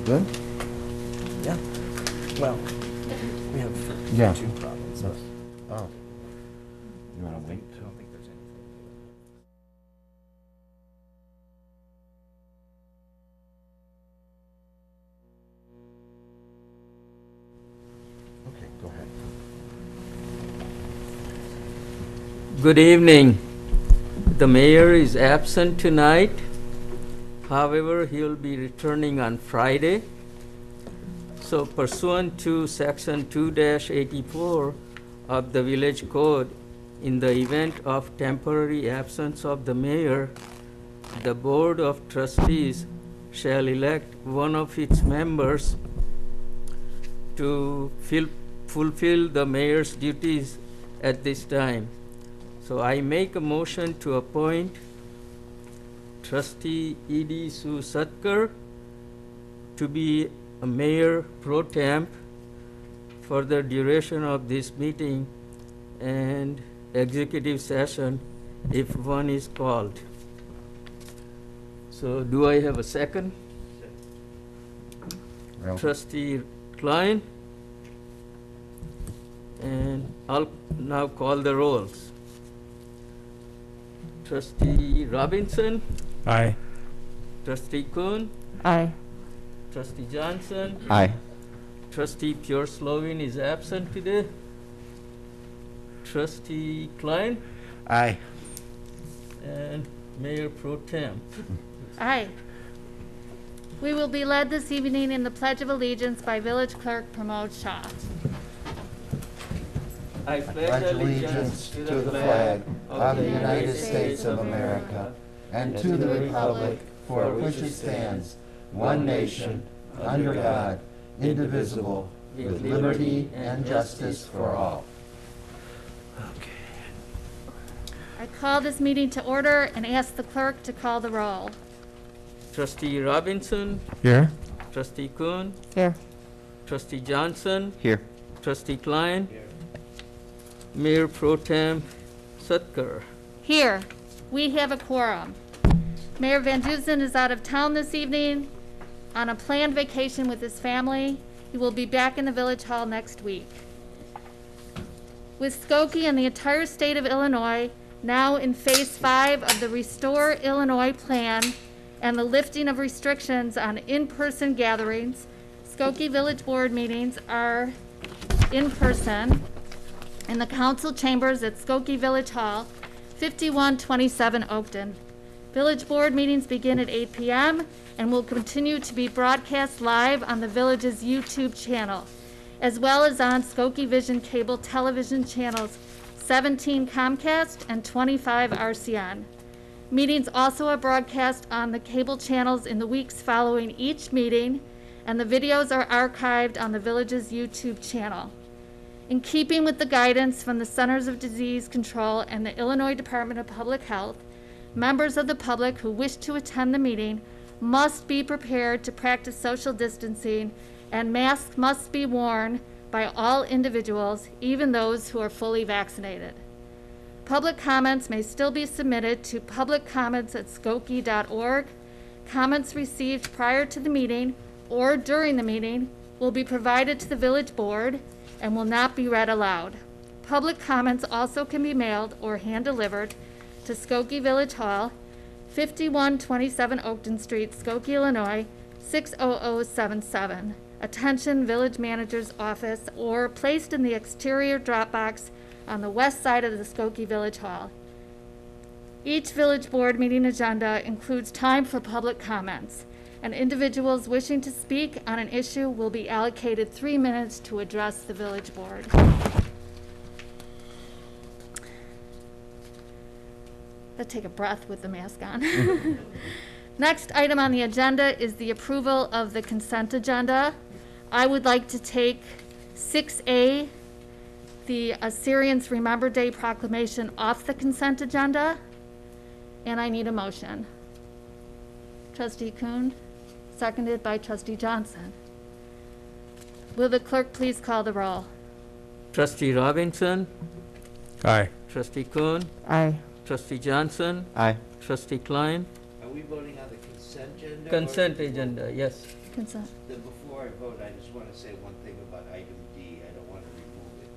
Good? Yeah. Well, we have Yeah. two problems. But Oh. You want to wait? I don't think there's anything. Okay, go ahead. Good evening. The mayor is absent tonight. However, he will be returning on Friday. So pursuant to section 2-84 of the village code, in the event of temporary absence of the mayor, the board of trustees shall elect one of its members to fulfill the mayor's duties at this time. So I make a motion to appoint Trustee E.D. Sue Sutkar to be a mayor pro temp for the duration of this meeting and executive session if one is called. So do I have a second? Well, Trustee Klein? And I'll now call the rolls. Trustee Robinson? Aye. Trustee Kuhn? Aye. Trustee Johnson? aye. Trustee Pure Slovene is absent today. Trustee Klein? Aye. And Mayor Pro Tem. Aye. We will be led this evening in the Pledge of Allegiance by Village Clerk Pramod Shah. I Pledge allegiance to the flag of the United States of America and to the republic for which it stands, one nation, under God, indivisible, with liberty and justice for all. I call this meeting to order and ask the clerk to call the roll. Trustee Robinson? Here? Trustee Kuhn? Here. Trustee Johnson? Here. Trustee Klein? Mayor Pro Tem Sutkar. Here. We have a quorum. Mayor Van Dusen is out of town this evening on a planned vacation with his family. He will be back in the Village Hall next week. With Skokie and the entire state of Illinois now in Phase 5 of the Restore Illinois Plan and the lifting of restrictions on in-person gatherings, Skokie Village Board meetings are in person in the council chambers at Skokie Village Hall, 5127 Oakton. Village Board meetings begin at 8 p.m. and will continue to be broadcast live on the Village's YouTube channel, as well as on Skokie Vision cable television channels 17 Comcast and 25 RCN. Meetings also are broadcast on the cable channels in the weeks following each meeting, and the videos are archived on the Village's YouTube channel. In keeping with the guidance from the Centers of Disease Control and the Illinois Department of Public Health, members of the public who wish to attend the meeting must be prepared to practice social distancing, and masks must be worn by all individuals, even those who are fully vaccinated. Public comments may still be submitted to publiccomments@skokie.org. Comments received prior to the meeting or during the meeting will be provided to the Village Board and will not be read aloud. Public comments also can be mailed or hand-delivered to Skokie Village Hall, 5127 Oakton Street, Skokie, Illinois, 60077. Attention Village Manager's Office, or placed in the exterior drop box on the west side of the Skokie Village Hall. Each Village Board meeting agenda includes time for public comments, and individuals wishing to speak on an issue will be allocated 3 minutes to address the Village Board. Let's take a breath with the mask on. Next item on the agenda is the approval of the consent agenda. I would like to take 6A, the Assyrians Remember Day Proclamation, off the consent agenda, and I need a motion. Trustee Kuhn, seconded by Trustee Johnson. Will the clerk please call the roll? Trustee Robinson? Aye. Trustee Kuhn? Aye. Trustee Johnson? Aye. Trustee Klein? Are we voting on the consent agenda? Consent agenda, yes. Consent. Then before I vote, I just want to say one thing about item D. I don't want to remove it.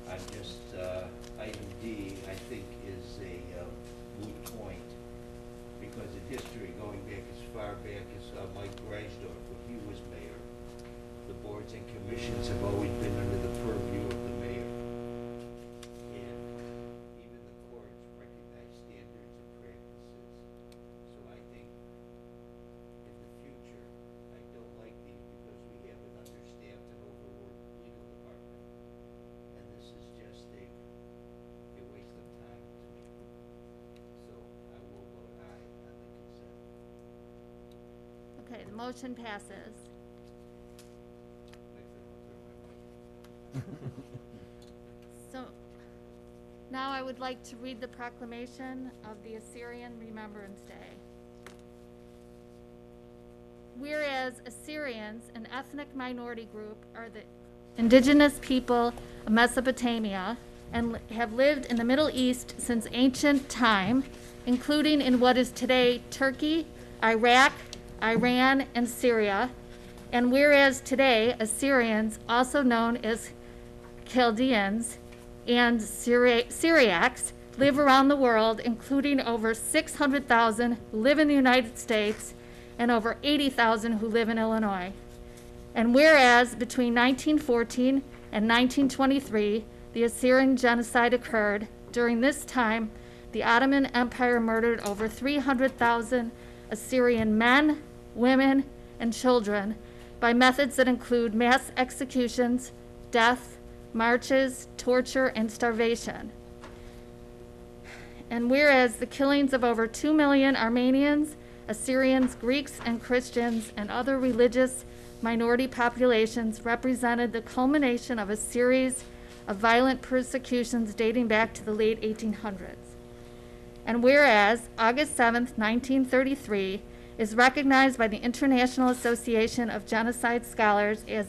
I'm just, item D, I think, is a moot point because in history, going back as far back as Mike Greisdorf, when he was mayor, the boards and commissions have always been under the purview of the mayor. And even the courts recognize standards and practices. So I think in the future, I don't like these because we have an understaffed and overworked legal department. And this is just a waste of time to me. So I will vote aye on the consent. Okay, the motion passes. So now I would like to read the proclamation of the Assyrian Remembrance Day. Whereas Assyrians, an ethnic minority group, are the indigenous people of Mesopotamia and have lived in the Middle East since ancient time, including in what is today Turkey, Iraq, Iran, and Syria. And whereas today Assyrians, also known as Chaldeans and Syriacs, live around the world, including over 600,000 who live in the United States and over 80,000 who live in Illinois. And whereas between 1914 and 1923, the Assyrian genocide occurred, during this time, the Ottoman Empire murdered over 300,000 Assyrian men, women, and children by methods that include mass executions, death, marches, torture, and starvation. And whereas the killings of over 2 million Armenians, Assyrians, Greeks, and Christians, and other religious minority populations represented the culmination of a series of violent persecutions dating back to the late 1800s. And whereas August 7th, 1933 is recognized by the International Association of Genocide Scholars as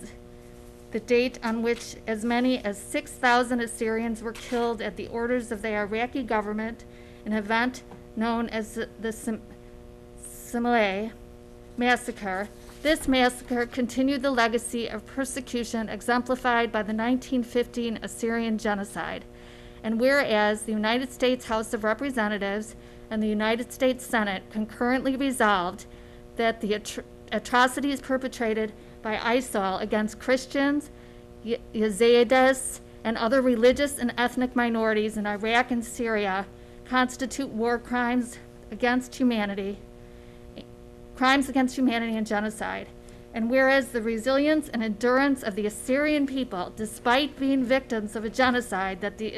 the date on which as many as 6,000 Assyrians were killed at the orders of the Iraqi government, an event known as the Simele Massacre. This massacre continued the legacy of persecution exemplified by the 1915 Assyrian genocide. And whereas the United States House of Representatives and the United States Senate concurrently resolved that the atrocities perpetrated by ISIL against Christians, Yazidis, and other religious and ethnic minorities in Iraq and Syria constitute war crimes against humanity and genocide. And whereas the resilience and endurance of the Assyrian people, despite being victims of a genocide that the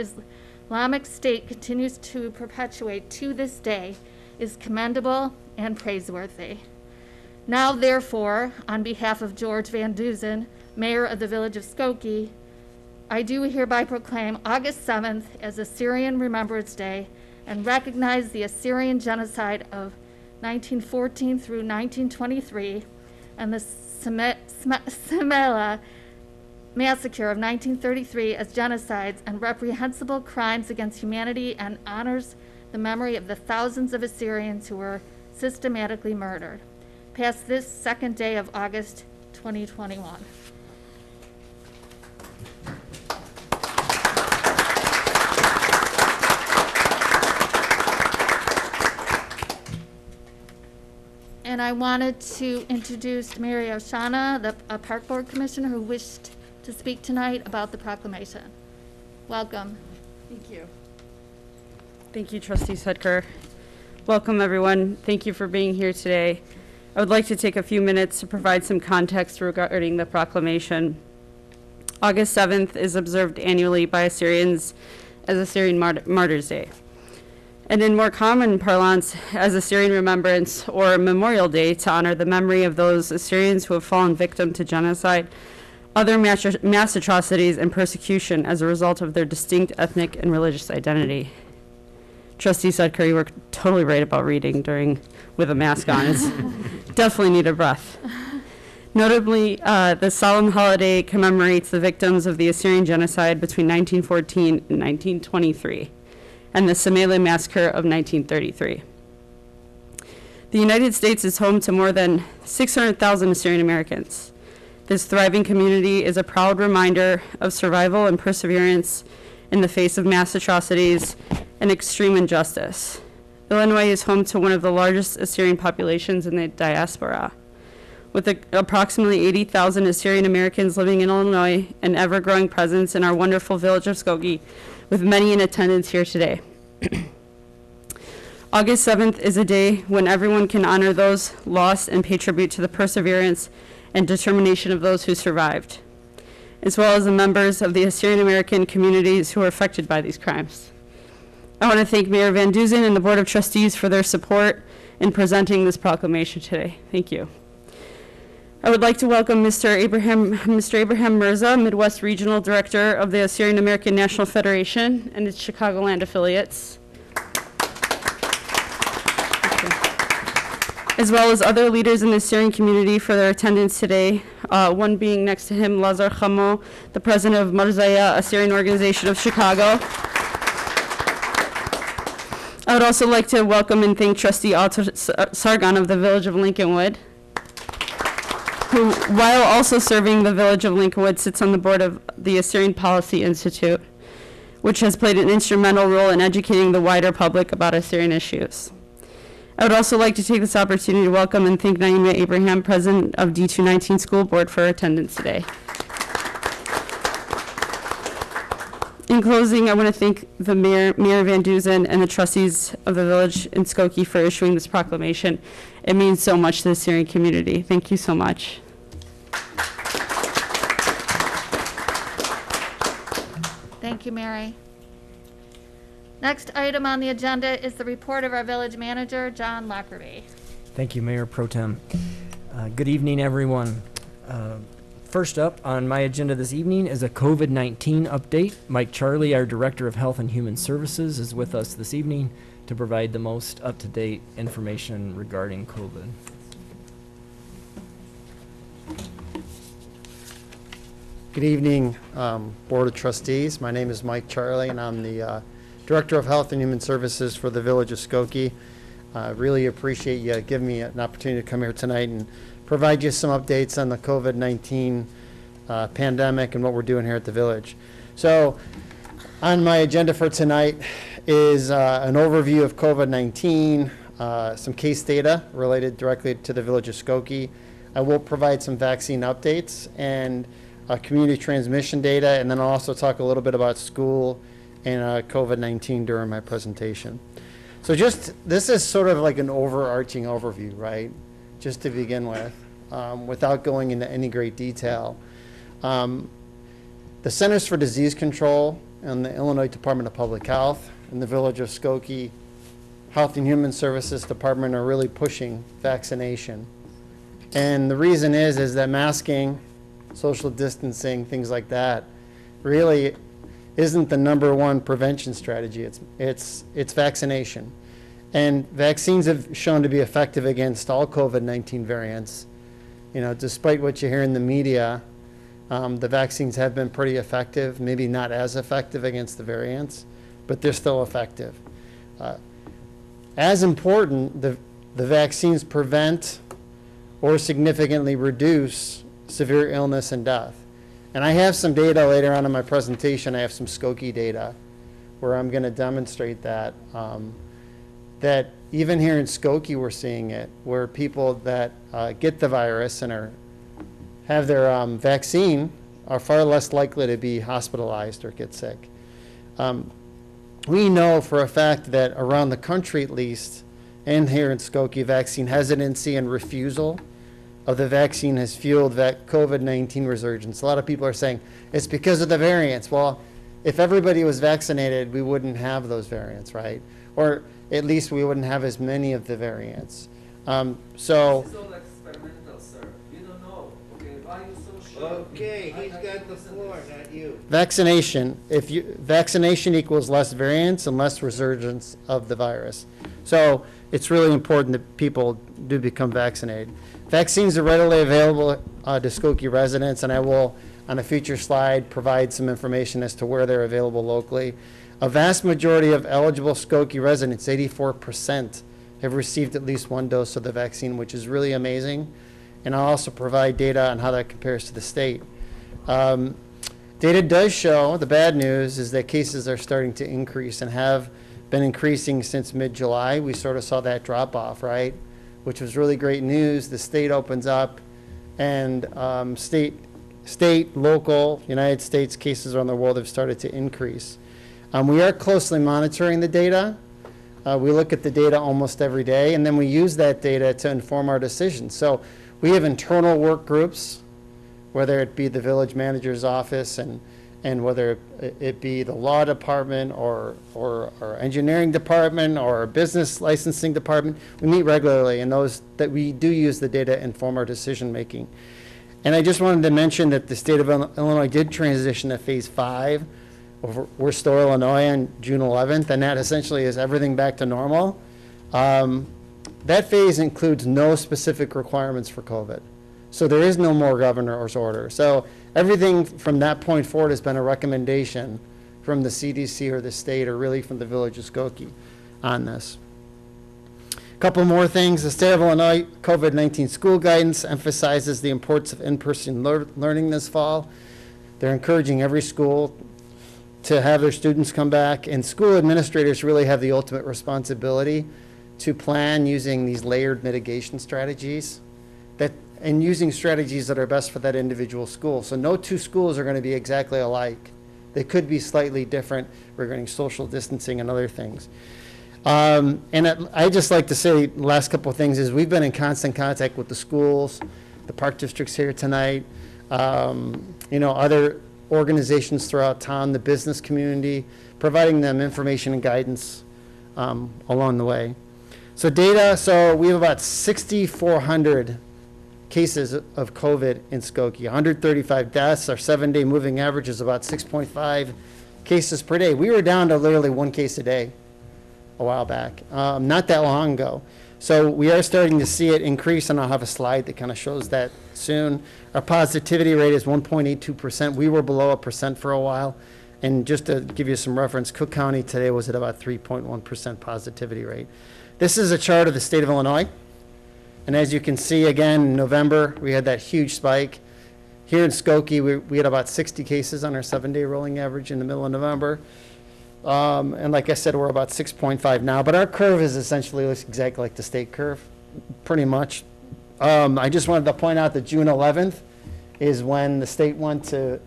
Islamic State continues to perpetuate to this day, is commendable and praiseworthy. Now, therefore, on behalf of George Van Duzen, Mayor of the Village of Skokie, I do hereby proclaim August 7th as Assyrian Remembrance Day and recognize the Assyrian genocide of 1914 through 1923 and the Simele Massacre of 1933 as genocides and reprehensible crimes against humanity, and honors the memory of the thousands of Assyrians who were systematically murdered. Passed this second day of August 2021. And I wanted to introduce Mary Oshana, the Park Board Commissioner, who wished to speak tonight about the proclamation. Welcome. Thank you. Thank you, Trustee Sudker. Welcome, everyone. Thank you for being here today. I would like to take a few minutes to provide some context regarding the proclamation. August 7th is observed annually by Assyrians as Assyrian Martyrs' Day, and in more common parlance as Assyrian Remembrance or Memorial Day, to honor the memory of those Assyrians who have fallen victim to genocide, other mass atrocities, and persecution as a result of their distinct ethnic and religious identity. Trustee Sudker, you were totally right about reading with a mask on. It's definitely need a breath. Notably, the solemn holiday commemorates the victims of the Assyrian genocide between 1914 and 1923, and the Simele Massacre of 1933. The United States is home to more than 600,000 Assyrian Americans. This thriving community is a proud reminder of survival and perseverance in the face of mass atrocities and extreme injustice. Illinois is home to one of the largest Assyrian populations in the diaspora. With approximately 80,000 Assyrian Americans living in Illinois, an ever-growing presence in our wonderful village of Skokie, with many in attendance here today. August 7th is a day when everyone can honor those lost and pay tribute to the perseverance and determination of those who survived, as well as the members of the Assyrian American communities who are affected by these crimes. I want to thank Mayor Van Duzen and the Board of Trustees for their support in presenting this proclamation today. Thank you. I would like to welcome Mr. Abraham Mirza, Midwest Regional Director of the Assyrian American National Federation and its Chicagoland affiliates, as well as other leaders in the Assyrian community for their attendance today, one being next to him, Lazar Chamo, the president of Marzaya Assyrian Organization of Chicago. I would also like to welcome and thank Trustee Alter Sargon of the Village of Lincolnwood, who, while also serving the Village of Lincolnwood, sits on the board of the Assyrian Policy Institute, which has played an instrumental role in educating the wider public about Assyrian issues. I would also like to take this opportunity to welcome and thank Naima Abraham, president of D219 School Board, for her attendance today. In closing, I want to thank the Mayor Van Duzen, and the trustees of the village in Skokie for issuing this proclamation. It means so much to the Assyrian community. Thank you so much. Thank you, Mary. Next item on the agenda is the report of our village manager, John Lockerbie. Thank you, Mayor Pro Tem. Good evening, everyone. First up on my agenda this evening is a COVID-19 update. Mike Charlie, our Director of Health and Human Services, is with us this evening to provide the most up-to-date information regarding COVID. Good evening, Board of Trustees. My name is Mike Charlie, and I'm the Director of Health and Human Services for the Village of Skokie. I really appreciate you giving me an opportunity to come here tonight and provide you some updates on the COVID-19 pandemic and what we're doing here at the village. So on my agenda for tonight is an overview of COVID-19, some case data related directly to the Village of Skokie. I will provide some vaccine updates and community transmission data, and then I'll also talk a little bit about school and COVID-19 during my presentation. So this is sort of like an overarching overview, right? Just to begin with, without going into any great detail. The Centers for Disease Control and the Illinois Department of Public Health and the Village of Skokie Health and Human Services Department are really pushing vaccination. And the reason is that masking, social distancing, things like that, really isn't the #1 prevention strategy. It's vaccination. And vaccines have shown to be effective against all COVID-19 variants. You know, despite what you hear in the media, the vaccines have been pretty effective, maybe not as effective against the variants, but they're still effective. As important, the vaccines prevent or significantly reduce severe illness and death. And I have some data later on in my presentation. I have some Skokie data where I'm going to demonstrate that. That even here in Skokie we're seeing it, where people that get the virus and have their vaccine are far less likely to be hospitalized or get sick. We know for a fact that around the country at least, and here in Skokie, vaccine hesitancy and refusal of the vaccine has fueled that COVID-19 resurgence. A lot of people are saying it's because of the variants. Well, if everybody was vaccinated, we wouldn't have those variants, right? Or at least we wouldn't have as many of the variants. This is all experimental, sir. You don't know. Okay, why are you so sure? Okay, he's got the floor, not you. Vaccination, vaccination equals less variants and less resurgence of the virus. So it's really important that people do become vaccinated. Vaccines are readily available to Skokie residents, and I will, on a future slide, provide some information as to where they're available locally. A vast majority of eligible Skokie residents, 84%, have received at least one dose of the vaccine, which is really amazing. And I'll also provide data on how that compares to the state. Data does show, the bad news is that cases are starting to increase and have been increasing since mid-July. We sort of saw that drop off, right? Which was really great news. The state opens up and state, local, United States cases around the world have started to increase. We are closely monitoring the data. We look at the data almost every day, and then we use that data to inform our decisions. So we have internal work groups, whether it be the village manager's office and whether it be the law department or our engineering department or our business licensing department. We meet regularly, and those that we do use the data inform our decision making. And I just wanted to mention that the state of Illinois did transition to phase 5 of Restore Illinois on June 11th, and that essentially is everything back to normal. That phase includes no specific requirements for COVID. So there is no more governor's order. So everything from that point forward has been a recommendation from the CDC or the state or really from the village of Skokie on this. A couple more things. The state of Illinois COVID-19 school guidance emphasizes the importance of in-person learning this fall. They're encouraging every school to have their students come back, and school administrators really have the ultimate responsibility to plan using these layered mitigation strategies and using strategies that are best for that individual school. So no two schools are going to be exactly alike. They could be slightly different regarding social distancing and other things. And I just like to say the last couple of things is we've been in constant contact with the schools, the park districts here tonight, other organizations throughout town, the business community, providing them information and guidance along the way. So data, so we have about 6,400 cases of COVID in Skokie, 135 deaths. Our 7-day moving average is about 6.5 cases per day. We were down to literally 1 case a day a while back, not that long ago. So we are starting to see it increase, and I'll have a slide that kind of shows that soon. Our positivity rate is 1.82%. We were below 1% for a while. And just to give you some reference, Cook County today was at about 3.1% positivity rate. This is a chart of the state of Illinois. And as you can see, again, in November, we had that huge spike. Here in Skokie, we had about 60 cases on our 7-day rolling average in the middle of November. And like I said, we're about 6.5 now, but our curve is essentially looks exactly like the state curve, pretty much. I just wanted to point out that June 11th is when the state went to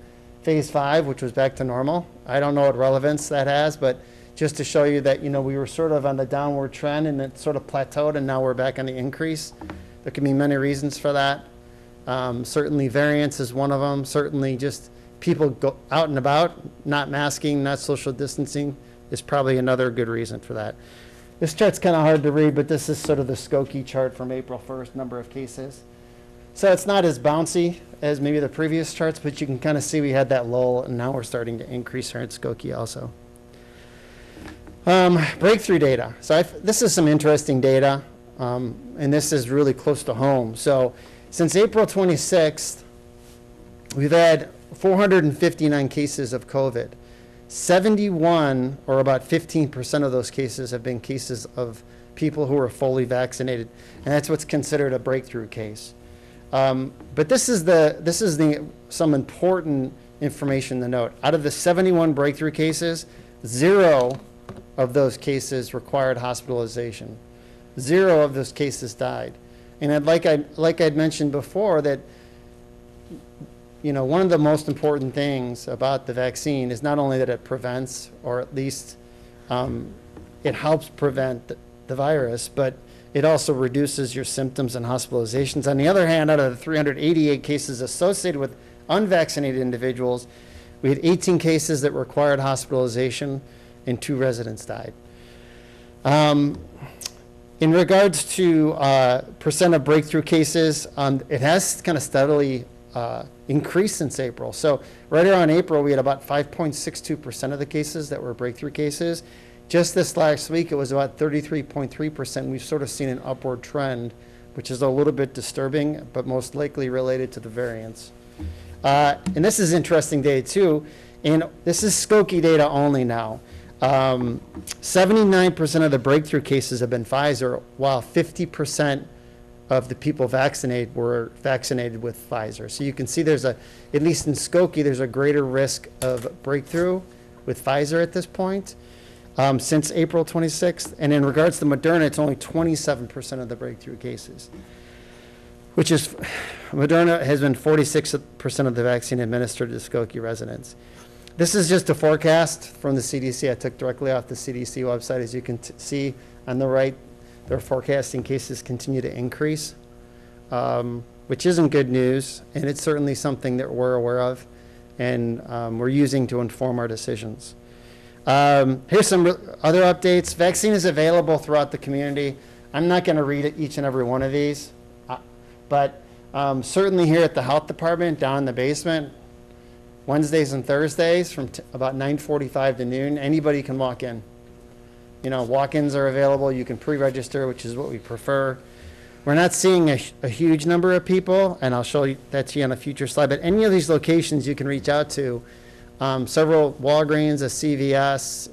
phase 5, which was back to normal. I don't know what relevance that has, but just to show you that, we were sort of on the downward trend and it sort of plateaued and now we're back on the increase. There can be many reasons for that. Certainly variance is one of them. Certainly just people go out and about, not masking, not social distancing is probably another good reason for that. This chart's kind of hard to read, but this is sort of the Skokie chart from April 1st, number of cases. So it's not as bouncy as maybe the previous charts, but you can kind of see we had that lull and now we're starting to increase here in Skokie also. Breakthrough data. So this is some interesting data, and this is really close to home. So since April 26th, we've had 459 cases of COVID. 71, or about 15% of those cases, have been cases of people who are fully vaccinated, and that's what's considered a breakthrough case. But this is some important information to note. Out of the 71 breakthrough cases, 0 of those cases required hospitalization. 0 of those cases died. And like I'd mentioned before, that one of the most important things about the vaccine is not only that it prevents, or at least it helps prevent the virus, but it also reduces your symptoms and hospitalizations. On the other hand, out of the 388 cases associated with unvaccinated individuals, we had 18 cases that required hospitalization and 2 residents died. In regards to percent of breakthrough cases, it has kind of steadily increased since April. So right around April, we had about 5.62% of the cases that were breakthrough cases. Just this last week, it was about 33.3%. We've sort of seen an upward trend, which is a little bit disturbing, but most likely related to the variants. And this is interesting data too. And this is Skokie data only now. 79% of the breakthrough cases have been Pfizer, while 50% of the people vaccinated were vaccinated with Pfizer. So you can see there's at least in Skokie, there's a greater risk of breakthrough with Pfizer at this point since April 26th. And in regards to Moderna, it's only 27% of the breakthrough cases, which is, Moderna has been 46% of the vaccine administered to Skokie residents. This is just a forecast from the CDC. I took directly off the CDC website. As you can see on the right, they're forecasting cases continue to increase, which isn't good news, and it's certainly something that we're aware of and we're using to inform our decisions. Here's some other updates. Vaccine is available throughout the community. I'm not going to read each and every one of these, but certainly here at the health department down in the basement, Wednesdays and Thursdays from about 9:45 to noon, anybody can walk in. You know, walk-ins are available. You can pre-register, which is what we prefer. We're not seeing a huge number of people, and I'll show you that to you on a future slide, but any of these locations you can reach out to. Several Walgreens, a CVS,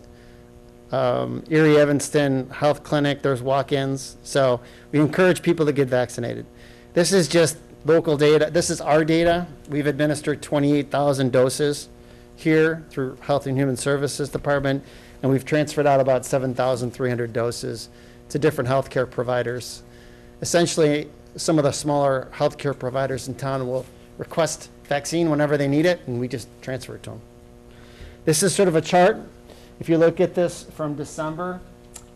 Erie Evanston Health Clinic, there's walk-ins. So we encourage people to get vaccinated. This is just local data. This is our data. We've administered 28,000 doses here through Health and Human Services Department, and we've transferred out about 7,300 doses to different healthcare providers. Essentially, some of the smaller healthcare providers in town will request vaccine whenever they need it, and we just transfer it to them. This is sort of a chart. If you look at this from December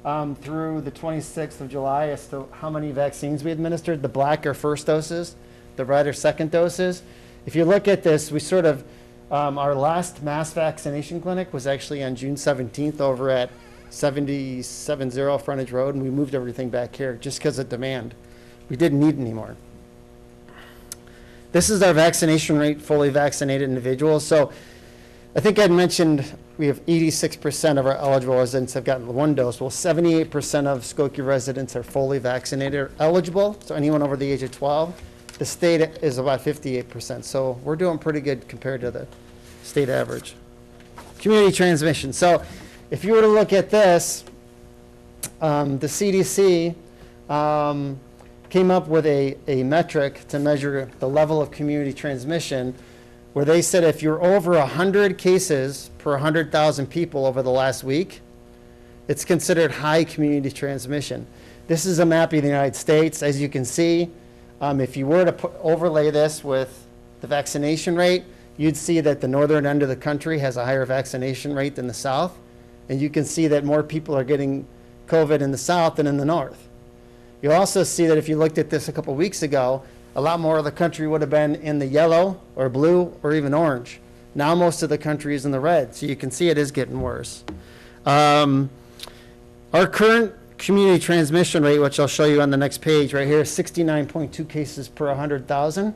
through the 26th of July as to how many vaccines we administered, the black are first doses, the red are second doses. If you look at this, we sort of, our last mass vaccination clinic was actually on June 17th over at 770 Frontage Road, and we moved everything back here just because of demand. We didn't need anymore. This is our vaccination rate, fully vaccinated individuals. So I think I'd mentioned we have 86% of our eligible residents have gotten one dose. Well, 78% of Skokie residents are fully vaccinated or eligible, so anyone over the age of 12. The state is about 58%, so we're doing pretty good compared to the state average. Community transmission. So if you were to look at this, the CDC came up with a metric to measure the level of community transmission, where they said if you're over 100 cases per 100,000 people over the last week, it's considered high community transmission. This is a map of the United States. As you can see, if you were to overlay this with the vaccination rate, you'd see that the northern end of the country has a higher vaccination rate than the south. And you can see that more people are getting COVID in the south than in the north. You'll also see that if you looked at this a couple weeks ago, a lot more of the country would have been in the yellow or blue or even orange. Now most of the country is in the red, so you can see it is getting worse. Our current community transmission rate, which I'll show you on the next page right here, is 69.2 cases per 100,000.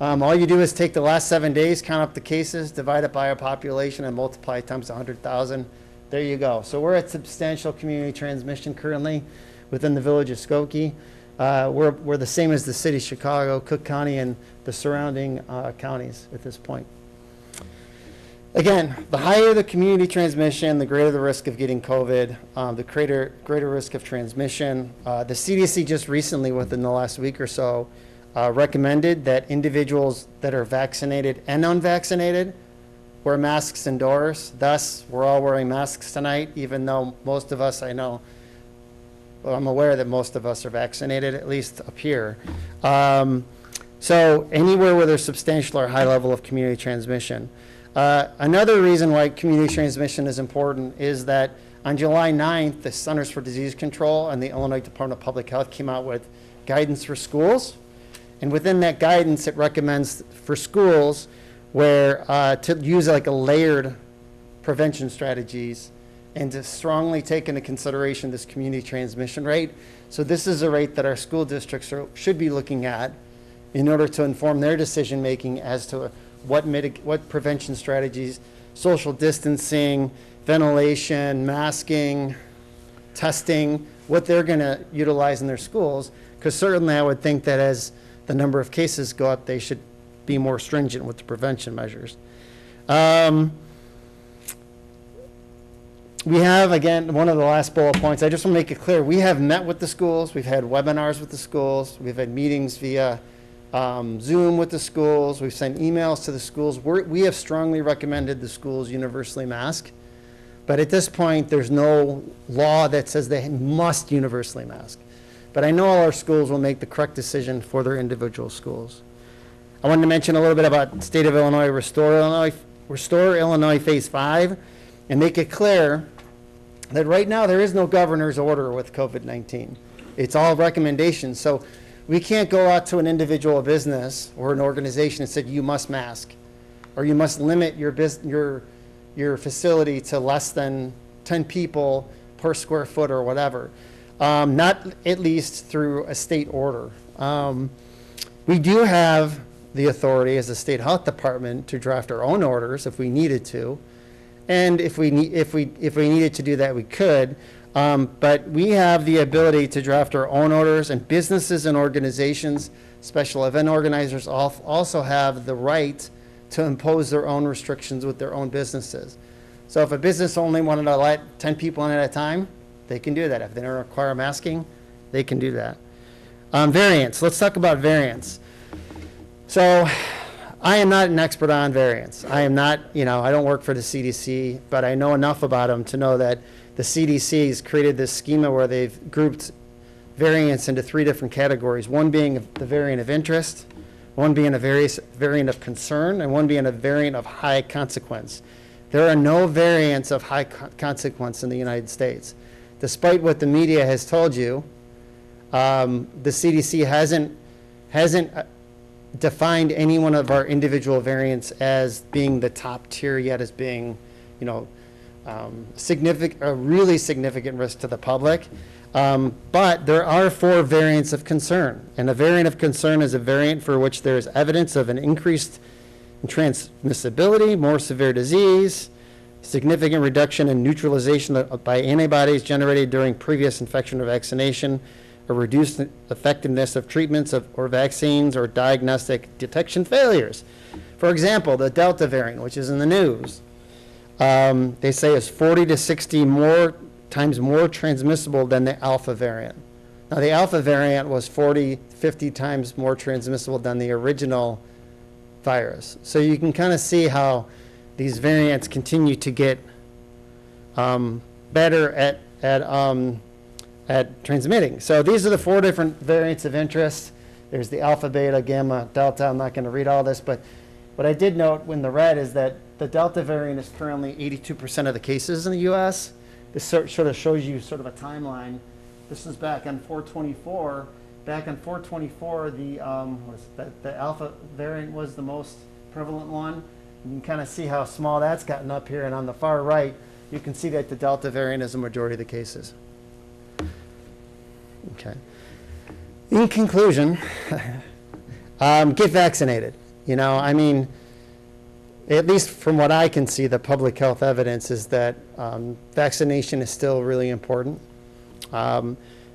All you do is take the last 7 days, count up the cases, divide it by our population, and multiply it times 100,000. There you go. So we're at substantial community transmission currently within the village of Skokie. We're the same as the city of Chicago, Cook County, and the surrounding counties at this point. Again, the higher the community transmission, the greater the risk of getting COVID, the greater risk of transmission. The CDC just recently, within the last week or so, recommended that individuals that are vaccinated and unvaccinated wear masks indoors. Thus, we're all wearing masks tonight, even though most of us, well, I'm aware that most of us are vaccinated, at least up here. So anywhere where there's substantial or high level of community transmission. Another reason why community transmission is important is that on July 9th, the Centers for Disease Control and the Illinois Department of Public Health came out with guidance for schools. And within that guidance, it recommends for schools where to use like a layered prevention strategies and to strongly take into consideration this community transmission rate. So this is a rate that our school districts should be looking at in order to inform their decision making as to what prevention strategies, social distancing, ventilation, masking, testing, what they're going to utilize in their schools. Because certainly I would think that as the number of cases go up, they should be more stringent with the prevention measures. We have, again, one of the last bullet points, I just want to make it clear, we have met with the schools, we've had webinars with the schools, we've had meetings via Zoom with the schools, we've sent emails to the schools. We have strongly recommended the schools universally mask, but at this point, there's no law that says they must universally mask. But I know all our schools will make the correct decision for their individual schools. I wanted to mention a little bit about State of Illinois, Restore Illinois Phase 5, and make it clear that right now there is no governor's order with COVID-19. It's all recommendations. So we can't go out to an individual business or an organization and say, you must mask, or you must limit your facility to less than 10 people per square foot or whatever. Not at least through a state order. We do have the authority as a state health department to draft our own orders if we needed to. And if we needed to do that, we could. But we have the ability to draft our own orders, and businesses and organizations, special event organizers also have the right to impose their own restrictions with their own businesses. So if a business only wanted to let 10 people in at a time, they can do that. If they don't require masking, they can do that. Variants, let's talk about variants. So I am not an expert on variants. I am not, I don't work for the CDC, but I know enough about them to know that the CDC has created this schema where they've grouped variants into 3 different categories, one being the variant of interest, one being a variant of concern, and one being a variant of high consequence. There are no variants of high consequence in the United States. Despite what the media has told you, the CDC hasn't defined any one of our individual variants as being the top tier yet, as being, a really significant risk to the public. But there are 4 variants of concern, and a variant of concern is a variant for which there is evidence of an increased transmissibility, more severe disease, significant reduction in neutralization by antibodies generated during previous infection or vaccination, a reduced effectiveness of treatments or vaccines, or diagnostic detection failures. For example, the Delta variant, which is in the news, they say is 40 to 60 times more transmissible than the Alpha variant. Now, the Alpha variant was 40, 50 times more transmissible than the original virus. So you can kind of see how these variants continue to get better at transmitting. So these are the 4 different variants of interest. There's the Alpha, Beta, Gamma, Delta. I'm not going to read all this, but what I did note in the red is that the Delta variant is currently 82% of the cases in the U.S. This sort of shows you sort of a timeline. This is back on 4/24. Back on 4/24, the Alpha variant was the most prevalent one. You can kind of see how small that's gotten up here, and on the far right, you can see that the Delta variant is the majority of the cases. Okay. In conclusion, get vaccinated. At least from what I can see, the public health evidence is that vaccination is still really important.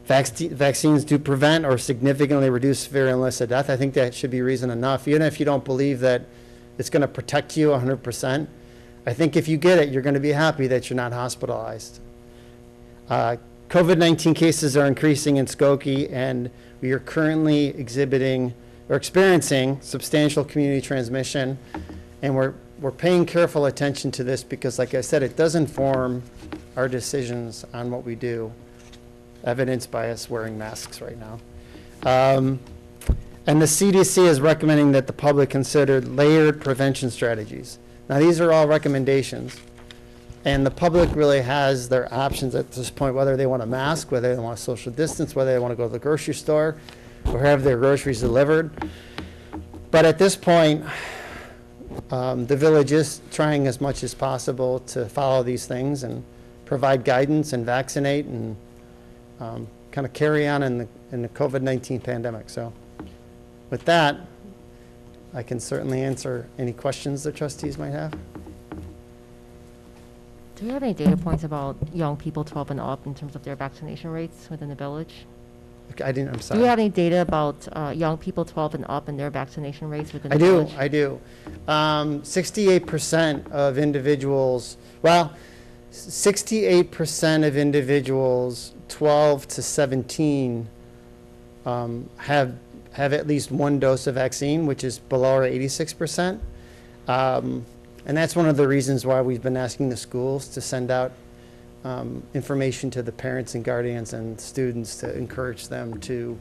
Vaccines do prevent or significantly reduce severe illness and death. I think that should be reason enough, even if you don't believe that it's going to protect you 100%. I think if you get it, you're going to be happy that you're not hospitalized. COVID-19 cases are increasing in Skokie, and we are currently experiencing substantial community transmission, and we're paying careful attention to this because, like I said, it does inform our decisions on what we do, evidenced by us wearing masks right now. And the CDC is recommending that the public consider layered prevention strategies. Now, these are all recommendations, and the public really has their options at this point, whether they want a mask, whether they want to social distance, whether they want to go to the grocery store or have their groceries delivered. But at this point, the village is trying as much as possible to follow these things and provide guidance and vaccinate and kind of carry on in the COVID-19 pandemic. So with that, I can certainly answer any questions the trustees might have. Do you have any data points about young people 12 and up in terms of their vaccination rates within the village? I'm sorry. Do you have any data about young people 12 and up and their vaccination rates within the village? I do. 68% of individuals, well, 68% of individuals 12 to 17 have at least one dose of vaccine, which is below our 86%. And that's one of the reasons why we've been asking the schools to send out information to the parents and guardians and students to encourage them to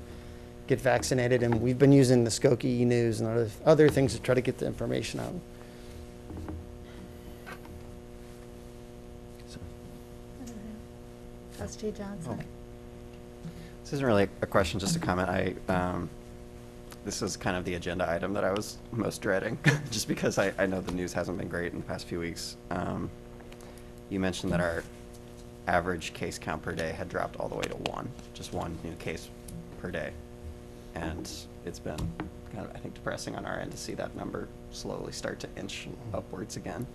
get vaccinated. And we've been using the Skokie e-News and other things to try to get the information out. Trustee Johnson. This isn't really a question, just a comment. This is kind of the agenda item that I was most dreading, just because I know the news hasn't been great in the past few weeks. You mentioned that our average case count per day had dropped all the way to 1, just 1 new case per day. And it's been kind of, I think, depressing on our end to see that number slowly start to inch upwards again.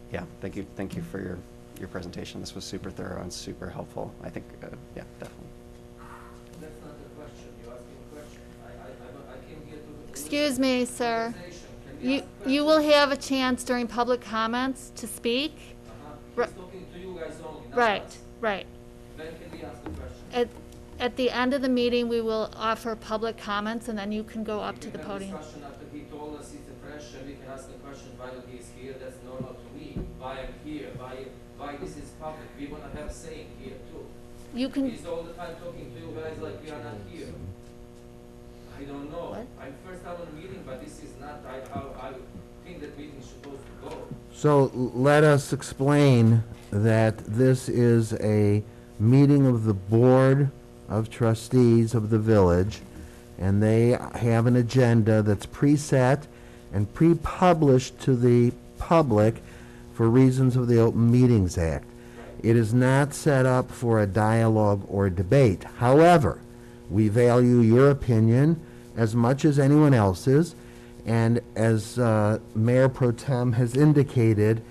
Yeah, thank you for your presentation. This was super thorough and super helpful. I think, yeah, definitely. That's not the question. You asked me a question. I came here to. Excuse me, sir. You will have a chance during public comments to speak. He's talking to you guys only, not Right, us. right. When can we ask the question? At the end of the meeting, we will offer public comments, and then you can go up to the We can have podium. discussion after he told us he's a fresh, we can ask the question while he's here. That's normal to me. Why I'm here? Why this is public? We wanna have saying here too. You can, He's all the time talking to you guys like we are not here. I don't know. What? I'm first time on a meeting, but this is not how I think that meeting's supposed to go. So let us explain that this is a meeting of the Board of Trustees of the village, and they have an agenda that's preset and pre-published to the public for reasons of the Open Meetings Act. It is not set up for a dialogue or debate. However, we value your opinion as much as anyone else's, and as Mayor Pro Tem has indicated,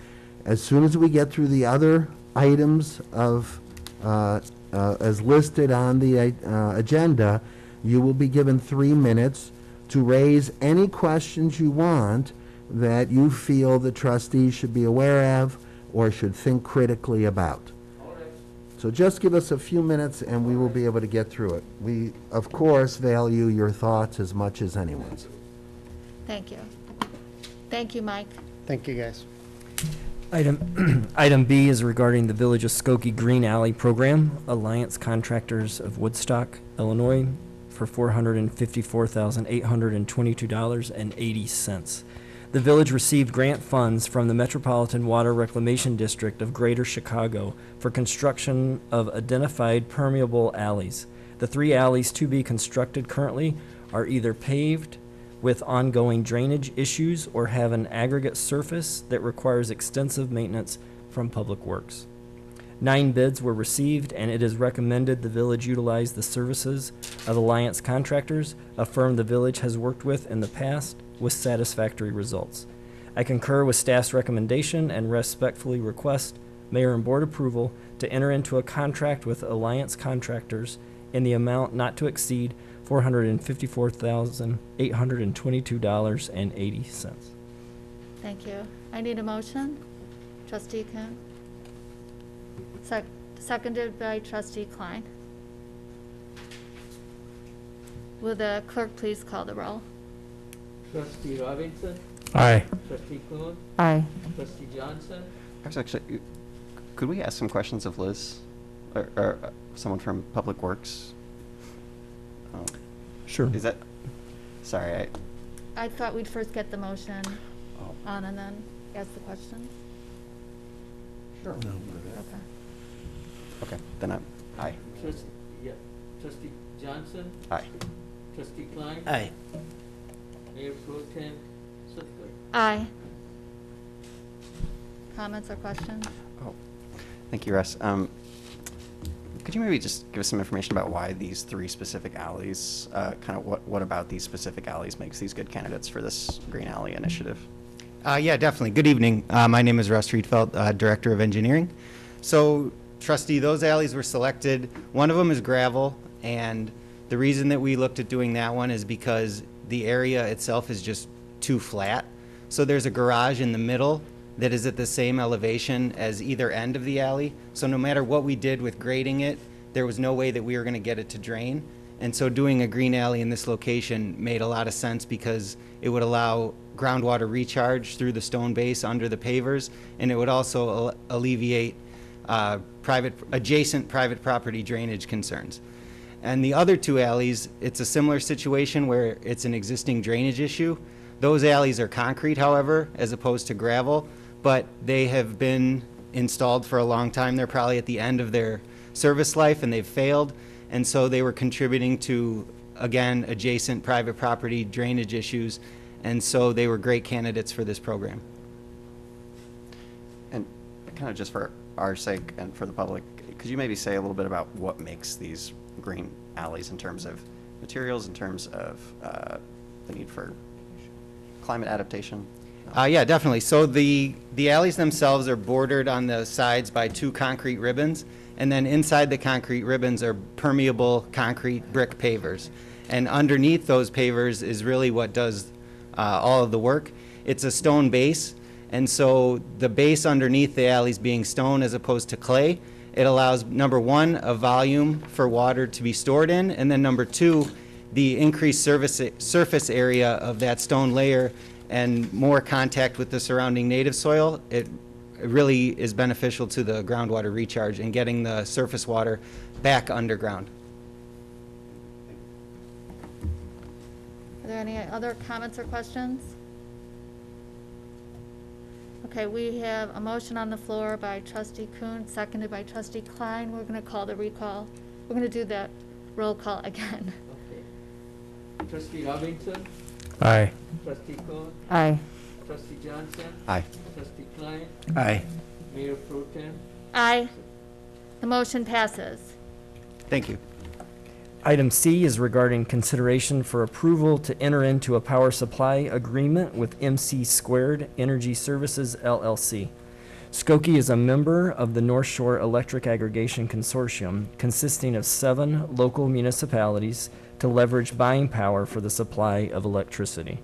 as soon as we get through the other items of as listed on the agenda, you will be given 3 minutes to raise any questions you want that you feel the trustees should be aware of or should think critically about. So just give us a few minutes and we will be able to get through it. We, of course, value your thoughts as much as anyone's. thank you. Thank you, Mike. Thank you, guys. Item B is regarding the Village of Skokie Green Alley Program, Alliance Contractors of Woodstock, Illinois, for $454,822.80. The village received grant funds from the Metropolitan Water Reclamation District of Greater Chicago for construction of identified permeable alleys. The 3 alleys to be constructed currently are either paved with ongoing drainage issues or have an aggregate surface that requires extensive maintenance from Public Works. 9 bids were received, and it is recommended the village utilize the services of Alliance Contractors, a firm the village has worked with in the past with satisfactory results. I concur with staff's recommendation and respectfully request Mayor and Board approval to enter into a contract with Alliance Contractors in the amount not to exceed $454,822.80. Thank you. I need a motion. Trustee Kuhn. Seconded by Trustee Klein. Will the clerk please call the roll? Trustee Robinson, Aye. Trustee Kuhn, Aye. Trustee Johnson. Actually, could we ask some questions of Liz or someone from Public Works? Sure. Is that, sorry, I thought we'd first get the motion oh, on and then ask the question. sure. Okay. Okay, then aye. Trustee Johnson, Aye. Trustee Klein. Aye. Mayor Pro Tem Sutcliffe. Aye. Comments or questions? Thank you, Russ. Could you maybe just give us some information about why these 3 specific alleys, kind of what about these specific alleys makes these good candidates for this Green Alley initiative? Yeah, definitely. Good evening. My name is Russ Riedfeld, Director of Engineering. So, Trustee, those alleys were selected. One of them is gravel, and the reason that we looked at doing that one is because the area itself is just too flat. So there's a garage in the middle that is at the same elevation as either end of the alley. So no matter what we did with grading it, there was no way that we were going to get it to drain. And so doing a green alley in this location made a lot of sense because it would allow groundwater recharge through the stone base under the pavers, and it would also alleviate adjacent private property drainage concerns. And the other two alleys, it's a similar situation where it's an existing drainage issue. Those alleys are concrete, however, as opposed to gravel, but they have been installed for a long time. They're probably at the end of their service life and they've failed. And so they were contributing to, again, adjacent private property drainage issues. And so they were great candidates for this program. And kind of just for our sake and for the public, could you maybe say a little bit about what makes these green alleys in terms of materials, in terms of the need for climate adaptation? Yeah, definitely. So the alleys themselves are bordered on the sides by 2 concrete ribbons, and then inside the concrete ribbons are permeable concrete brick pavers. And underneath those pavers is really what does all of the work. It's a stone base, and so the base underneath the alleys being stone as opposed to clay, it allows, number one, a volume for water to be stored in, and then number two, the increased surface area of that stone layer and more contact with the surrounding native soil. It really is beneficial to the groundwater recharge and getting the surface water back underground. Are there any other comments or questions? Okay, we have a motion on the floor by trustee Kuhn, seconded by trustee Klein. We're going to call the recall. We're going to do that roll call again. Okay. Trustee Robinson? Aye. Trustee Cohen? Aye. Trustee Johnson? Aye. Trustee Klein? Aye. Mayor Pro Tem? Aye. The motion passes. Thank you. Item C is regarding consideration for approval to enter into a power supply agreement with MC Squared Energy Services LLC. Skokie is a member of the North Shore Electric Aggregation Consortium, consisting of 7 local municipalities to leverage buying power for the supply of electricity.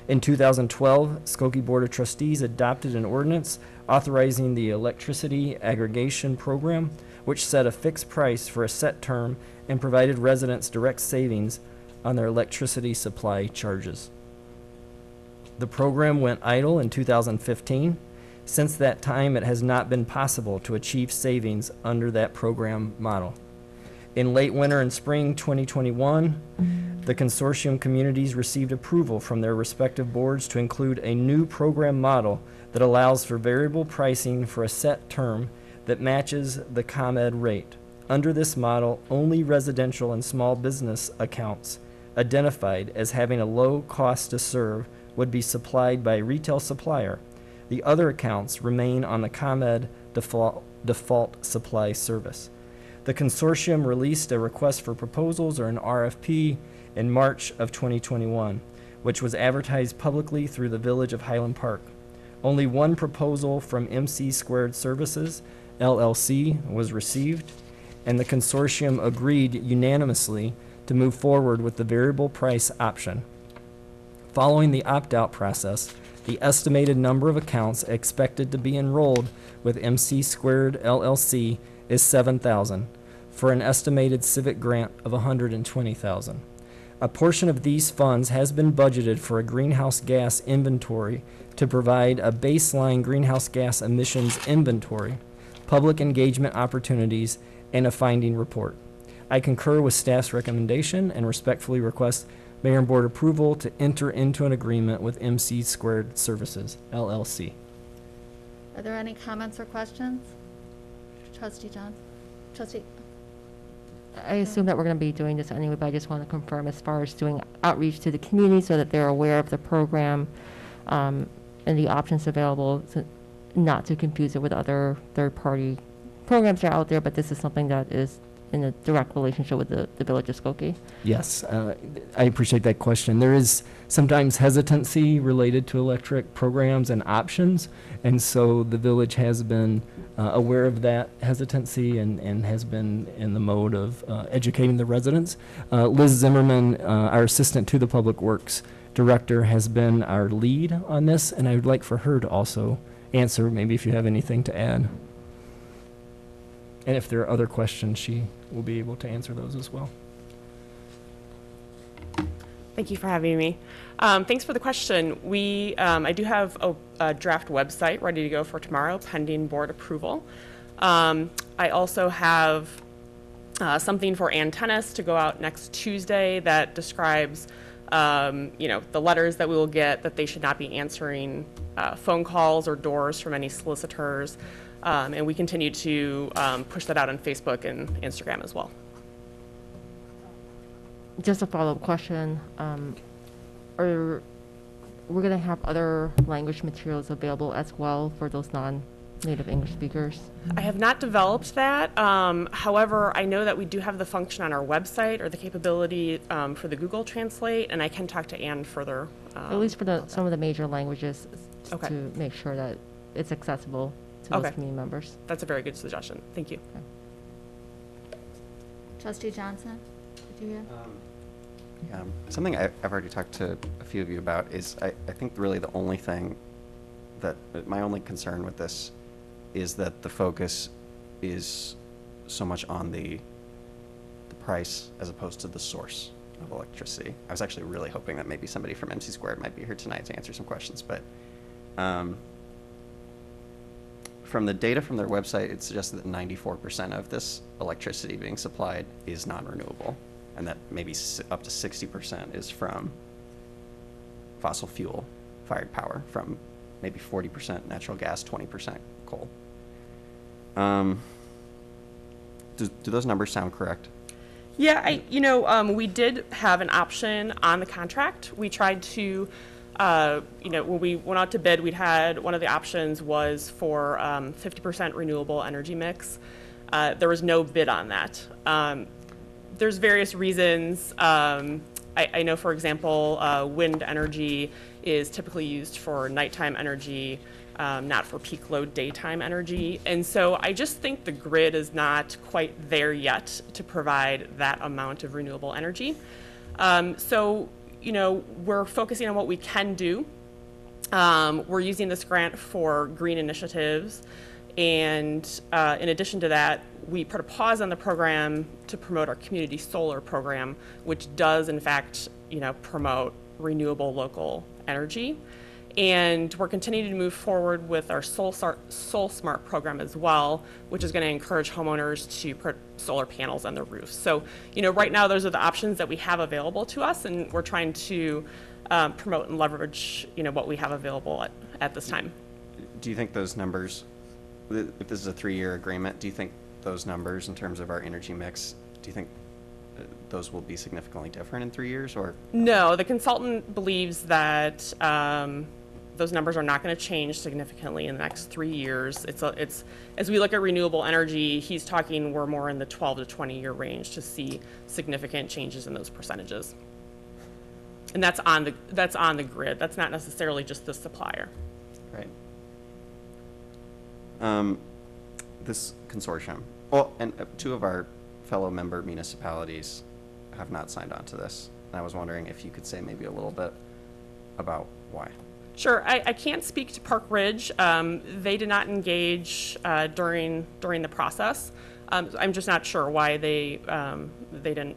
In 2012, Skokie Board of Trustees adopted an ordinance authorizing the electricity aggregation program, which set a fixed price for a set term and provided residents direct savings on their electricity supply charges. The program went idle in 2015. Since that time, it has not been possible to achieve savings under that program model. In late winter and spring 2021, the consortium communities received approval from their respective boards to include a new program model that allows for variable pricing for a set term that matches the ComEd rate. Under this model, only residential and small business accounts identified as having a low cost to serve would be supplied by a retail supplier. The other accounts remain on the ComEd default supply service. The consortium released a request for proposals, or an RFP, in March of 2021, which was advertised publicly through the Village of Highland Park. Only one proposal from MC Squared Services, LLC, was received, and the consortium agreed unanimously to move forward with the variable price option. Following the opt-out process, the estimated number of accounts expected to be enrolled with MC Squared LLC is 7,000, for an estimated civic grant of $120,000. A portion of these funds has been budgeted for a greenhouse gas inventory to provide a baseline greenhouse gas emissions inventory, public engagement opportunities, and a finding report. I concur with staff's recommendation and respectfully request Mayor and Board approval to enter into an agreement with MC Squared Services, LLC. Are there any comments or questions? Trustee John? Trustee? I assume that we're going to be doing this anyway, but I just want to confirm as far as doing outreach to the community so that they're aware of the program and the options available, not to confuse it with other third-party programs that are out there, but this is something that is in a direct relationship with the Village of Skokie. Yes, I appreciate that question. There is sometimes hesitancy related to electric programs and options, and so the village has been aware of that hesitancy and has been in the mode of educating the residents. Liz Zimmerman, our assistant to the Public Works, director has been our lead on this, and I would like for her to also answer, maybe if you have anything to add. And if there are other questions, she will be able to answer those as well. Thank you for having me. Thanks for the question. I do have a draft website ready to go for tomorrow, pending board approval. I also have something for antennas to go out next Tuesday that describes, the letters that we will get, that they should not be answering phone calls or doors from any solicitors. And we continue to push that out on Facebook and Instagram as well. Just a follow-up question. We're going to have other language materials available as well for those non-native English speakers? I have not developed that. However, I know that we do have the function on our website, or the capability for the Google Translate, and I can talk to Anne further. At least for some of the major languages, Okay. to make sure that it's accessible to those community members. That's a very good suggestion. Thank you. Okay. Trustee Johnson, did you hear? Something I've already talked to a few of you about is I think really the only thing that, my only concern with this is that the focus is so much on the price as opposed to the source of electricity. I was actually really hoping that maybe somebody from MC Squared might be here tonight to answer some questions, but from the data from their website, it suggests that 94% of this electricity being supplied is non-renewable, and that maybe up to 60% is from fossil fuel fired power, from maybe 40% natural gas, 20% coal. Do those numbers sound correct? Yeah, we did have an option on the contract. We tried to, when we went out to bid, we'd had one of the options was for 50% renewable energy mix. There was no bid on that. There's various reasons. I know, for example, wind energy is typically used for nighttime energy, not for peak load daytime energy. And so I just think the grid is not quite there yet to provide that amount of renewable energy. So, we're focusing on what we can do. We're using this grant for green initiatives. And in addition to that, we put a pause on the program to promote our community solar program, which does, in fact, promote renewable local energy. And we're continuing to move forward with our Soul Smart program as well, which is going to encourage homeowners to put solar panels on their roofs. So, right now, those are the options that we have available to us, and we're trying to promote and leverage, what we have available at this time. Do you think those numbers, if this is a 3-year agreement, do you think those numbers in terms of our energy mix, do you think those will be significantly different in 3 years, or? No, the consultant believes that those numbers are not going to change significantly in the next 3 years. It's as we look at renewable energy, he's talking we're more in the 12 to 20 year range to see significant changes in those percentages. And that's on the grid. That's not necessarily just the supplier. Right. This consortium, well, and 2 of our fellow member municipalities have not signed on to this. And I was wondering if you could say maybe a little bit about why. Sure. I can't speak to Park Ridge. They did not engage during the process. I'm just not sure why they didn't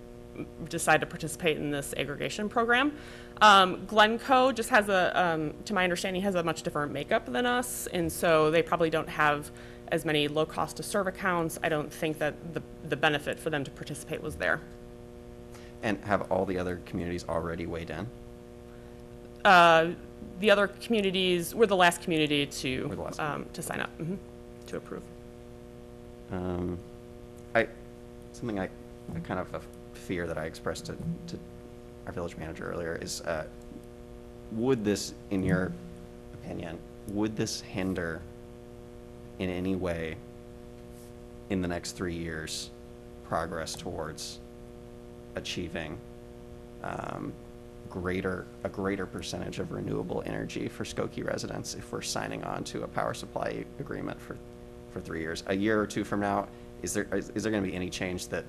decide to participate in this aggregation program. Glencoe just has to my understanding, has a much different makeup than us, and so they probably don't have as many low cost to serve accounts. I don't think that the benefit for them to participate was there. And have all the other communities already weighed in? The other communities, we're the last community to sign up, to approve. Something I kind of a fear that I expressed to our village manager earlier is, would this, in your opinion, would this hinder in any way in the next 3 years progress towards achieving a greater percentage of renewable energy for Skokie residents if we're signing on to a power supply agreement for 3 years? A year or 2 from now, is there going to be any change that?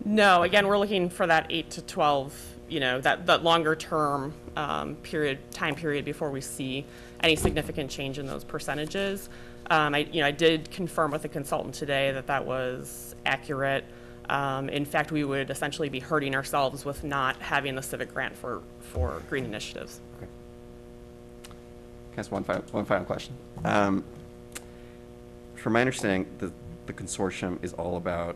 No, again, we're looking for that 8 to 12 that longer term time period before we see any significant change in those percentages. I did confirm with the consultant today that that was accurate. In fact, we would essentially be hurting ourselves with not having the civic grant for green initiatives. Okay. Can I ask one final question? From my understanding, the consortium is all about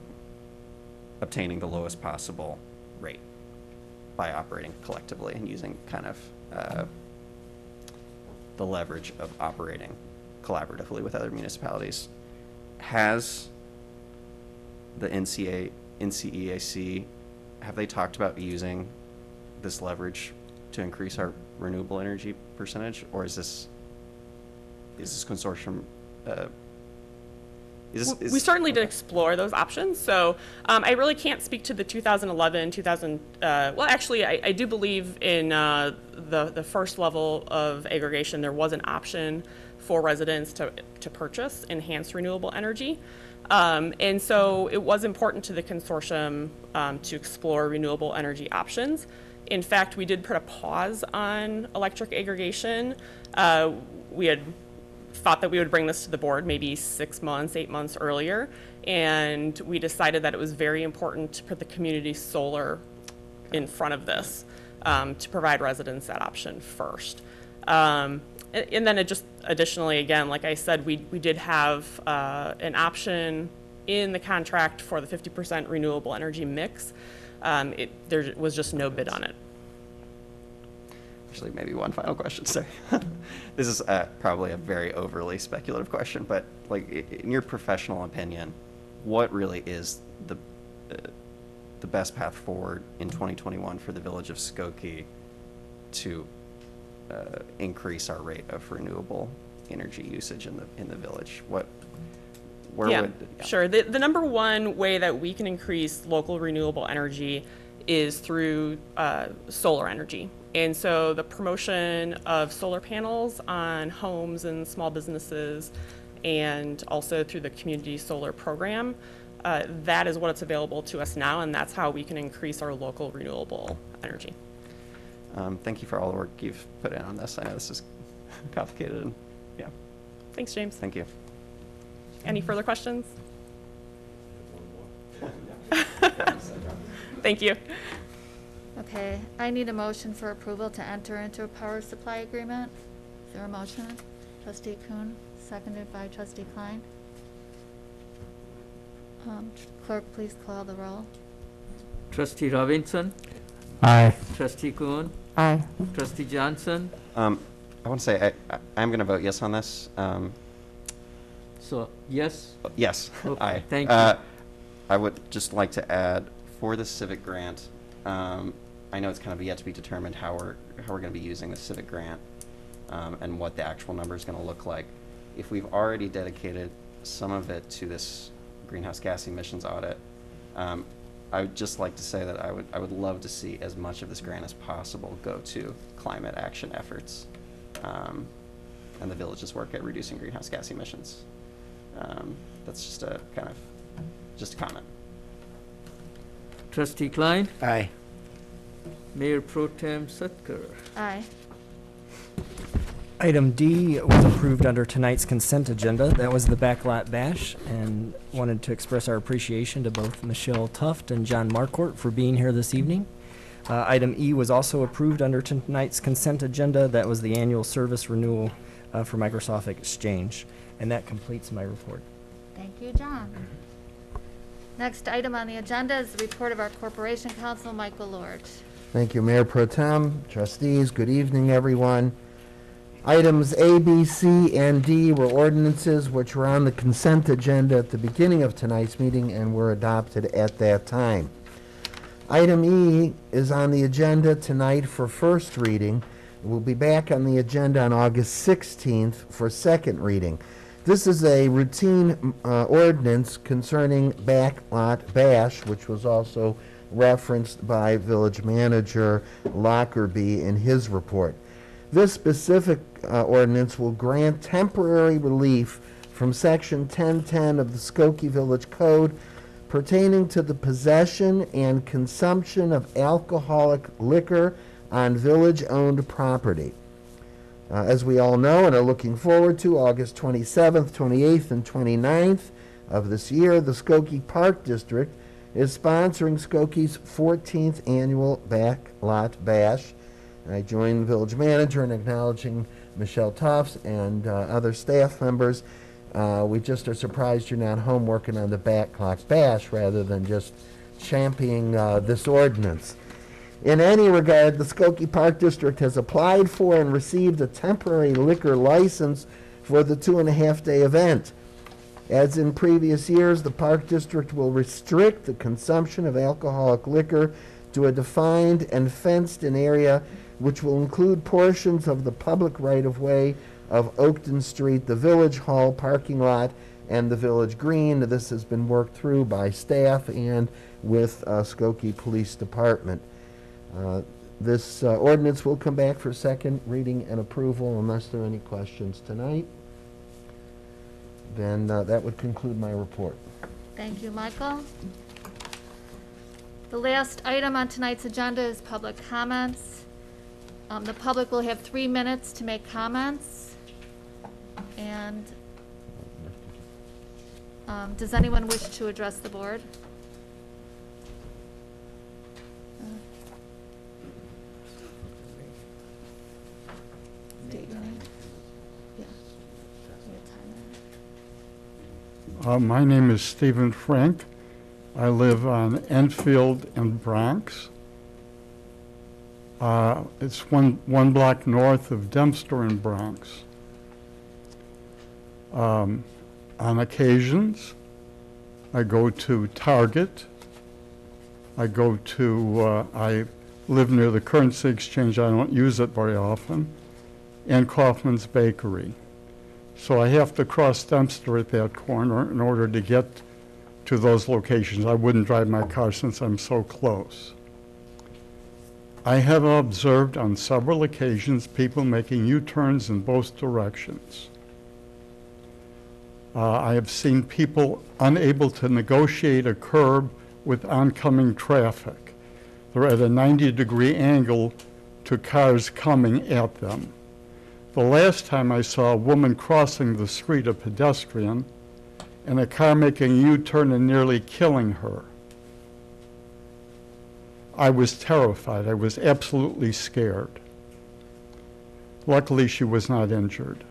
obtaining the lowest possible rate by operating collectively and using kind of the leverage of operating collaboratively with other municipalities. Has the NCEAC, have they talked about using this leverage to increase our renewable energy percentage, or is this consortium? We certainly did explore those options. So I really can't speak to the 2011, well, actually, I do believe in the first level of aggregation, there was an option for residents to purchase enhanced renewable energy. And so it was important to the consortium to explore renewable energy options. In fact, we did put a pause on electric aggregation. We had thought that we would bring this to the board maybe 6 months, 8 months earlier, and we decided that it was very important to put the community solar in front of this to provide residents that option first. And then it just additionally, again, like I said, we did have an option in the contract for the 50% renewable energy mix. There was just no bid on it. Actually, maybe one final question. Sorry, this is probably a very overly speculative question, but like in your professional opinion, what really is the best path forward in 2021 for the village of Skokie to increase our rate of renewable energy usage in the village? Sure. The number one way that we can increase local renewable energy is through solar energy. And so the promotion of solar panels on homes and small businesses, and also through the community solar program, that is what's available to us now, and that's how we can increase our local renewable energy. Thank you for all the work you've put in on this. I know this is complicated. And, yeah. Thanks, James. Thank you. Any further questions? Thank you. Okay, I need a motion for approval to enter into a power supply agreement. Is there a motion? Trustee Kuhn, seconded by Trustee Klein. Clerk, please call the roll. Trustee Robinson? Aye. Trustee Kuhn? Aye. Trustee Johnson? I want to say I'm going to vote yes on this. So, yes? Yes. Okay, Aye. thank you. I would just like to add for the civic grant. I know it's kind of yet to be determined how we're going to be using the civic grant and what the actual number is going to look like. If we've already dedicated some of it to this greenhouse gas emissions audit, I would just like to say that I would love to see as much of this grant as possible go to climate action efforts and the village's work at reducing greenhouse gas emissions. That's just a comment. Trustee Klein? Aye. Mayor Pro Tem Sutker? Aye. Item D was approved under tonight's consent agenda. That was the Backlot Bash, and wanted to express our appreciation to both Michelle Tuft and John Marquardt for being here this evening. Item E was also approved under tonight's consent agenda. That was the annual service renewal for Microsoft Exchange. And that completes my report. Thank you, John. Next item on the agenda is the report of our Corporation Counsel, Michael Lord. Thank you, Mayor Pro Tem, trustees. Good evening, everyone. Items A, B, C, and D were ordinances which were on the consent agenda at the beginning of tonight's meeting and were adopted at that time. Item E is on the agenda tonight for first reading. It will be back on the agenda on August 16th for second reading. This is a routine ordinance concerning Backlot Bash, which was also referenced by Village Manager Lockerbie in his report. This specific ordinance will grant temporary relief from Section 1010 of the Skokie Village Code, pertaining to the possession and consumption of alcoholic liquor on village-owned property. As we all know and are looking forward to, August 27th, 28th, and 29th of this year, the Skokie Park District is sponsoring Skokie's 14th annual Backlot Bash. I join the village manager in acknowledging Michelle Tufts and other staff members. We just are surprised you're not home working on the Backlot Bash rather than just championing this ordinance. In any regard, the Skokie Park District has applied for and received a temporary liquor license for the 2.5-day event. As in previous years, the Park District will restrict the consumption of alcoholic liquor to a defined and fenced-in area, which will include portions of the public right-of-way of Oakton Street, the Village Hall parking lot, and the Village Green. This has been worked through by staff and with Skokie Police Department. This ordinance will come back for second reading and approval unless there are any questions tonight. Then that would conclude my report. Thank you, Michael. The last item on tonight's agenda is public comments. The public will have 3 minutes to make comments. And does anyone wish to address the board? State your name. Yeah. My name is Stephen Frank. I live on Enfield and Bronx. It's one block north of Dempster and Bronx. On occasions, I go to Target. I live near the Currency Exchange. I don't use it very often. And Kaufman's Bakery. So I have to cross Dempster at that corner in order to get to those locations. I wouldn't drive my car since I'm so close. I have observed on several occasions people making U-turns in both directions. I have seen people unable to negotiate a curb with oncoming traffic. They're at a 90-degree angle to cars coming at them. The last time I saw a woman crossing the street, a pedestrian, and a car making a U-turn and nearly killing her. I was terrified. I was absolutely scared. Luckily, she was not injured.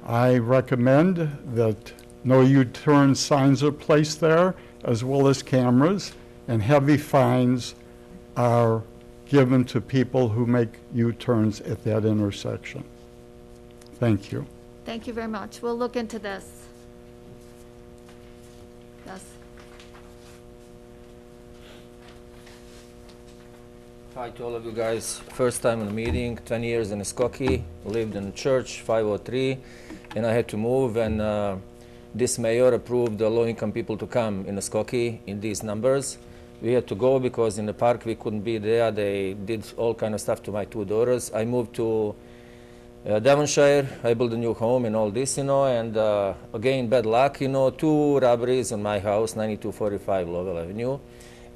I recommend that no U-turn signs are placed there, as well as cameras, and heavy fines are given to people who make U-turns at that intersection. Thank you. Thank you very much. We'll look into this. Yes. Hi to all of you guys. First time in the meeting, 20 years in Skokie, lived in church, 503, and I had to move, and this mayor approved the low-income people to come in Skokie in these numbers. We had to go because in the park we couldn't be there. They did all kind of stuff to my 2 daughters. I moved to Devonshire. I built a new home and all this, and again, bad luck, 2 robberies in my house, 9245 Lowell Avenue.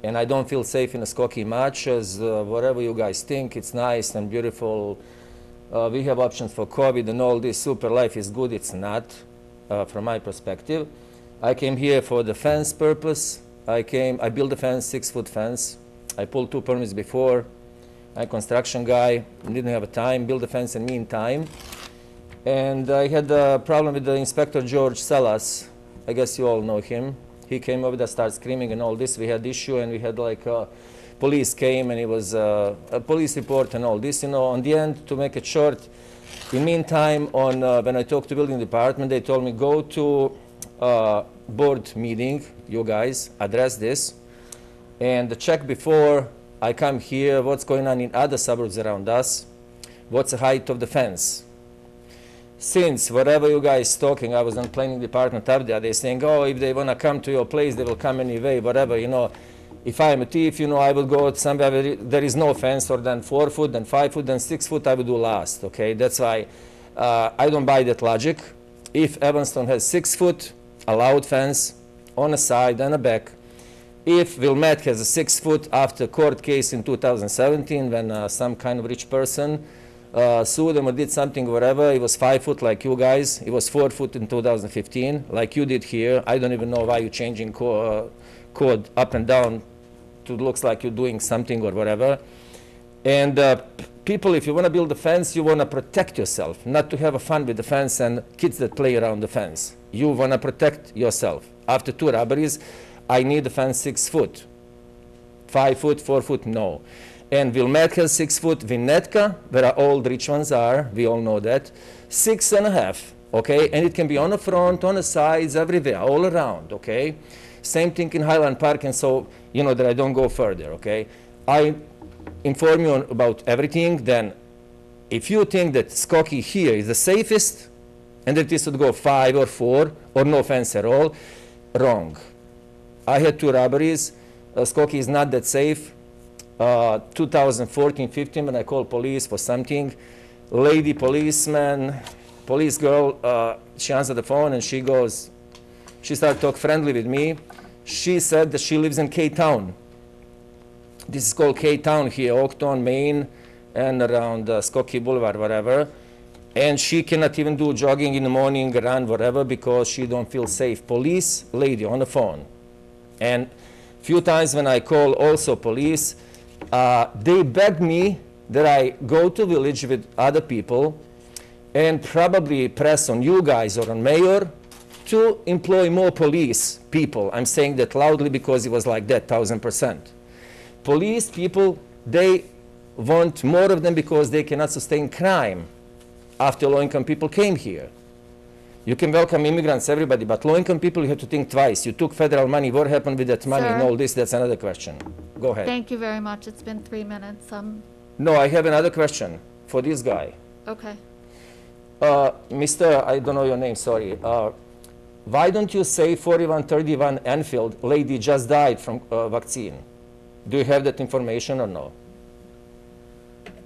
And I don't feel safe in Skokie much, as whatever you guys think, it's nice and beautiful. We have options for COVID and all this, super life is good. It's not, from my perspective. I came here for the fence purpose. I built a fence, 6-foot fence. I pulled 2 permits before. I'm a construction guy, didn't have a time, built a fence in meantime. And I had a problem with the Inspector George Salas. I guess you all know him. He came over there, started screaming and all this. We had issue, and we had police came, and it was a police report and all this. On the end, to make it short, in meantime, when I talked to building department, they told me go to board meeting, you guys, address this, and check before I come here what's going on in other suburbs around us, what's the height of the fence. Since whatever you guys talking, I was on planning department up there, they're saying, oh, if they want to come to your place, they will come anyway, whatever, If I'm a thief, I will go somewhere where there is no fence, or then 4 foot, then 5 foot, then 6 foot, I will do last, okay? That's why I don't buy that logic. If Evanston has 6 foot allowed fence, on the side and the back. If Wilmette has a 6 foot after court case in 2017, when some kind of rich person sued them or did something, whatever, it was 5 foot like you guys. It was 4 foot in 2015, like you did here. I don't even know why you're changing code up and down to looks like you're doing something or whatever. And people, if you want to build a fence, you want to protect yourself, not to have a fun with the fence and kids that play around the fence. You want to protect yourself. After 2 robberies, I need a fence 6 foot. 5 foot, 4 foot, no. And Wilmette has 6 foot. Winnetka, where all the rich ones are, we all know that, 6.5, okay? And it can be on the front, on the sides, everywhere, all around, okay? Same thing in Highland Park, and so, you know, that I don't go further, okay? I inform you about everything. Then if you think that Skokie here is the safest, and that this would go 5 or 4, or no fence at all, wrong. I had 2 robberies. Skokie is not that safe. 2014-15, when I called police for something, lady policeman, police girl, she answered the phone and she goes, she started to talk friendly with me. She said that she lives in K-Town. This is called K-Town here, Oakton, Maine, and around Skokie Boulevard, whatever. And she cannot even do jogging in the morning, run, whatever, because she don't feel safe. Police lady on the phone. And few times when I call also police, they beg me that I go to village with other people and probably press on you guys or on mayor to employ more police people. I'm saying that loudly because it was like that, 1000%. Police people, they want more of them because they cannot sustain crime after low-income people came here. You can welcome immigrants, everybody, but low-income people, you have to think twice. You took federal money. What happened with that money and all this? That's another question. Go ahead. Thank you very much. It's been 3 minutes. No, I have another question for this guy. Okay. Mr., I don't know your name, sorry. Why don't you say 4131 Enfield lady just died from vaccine? Do you have that information or no?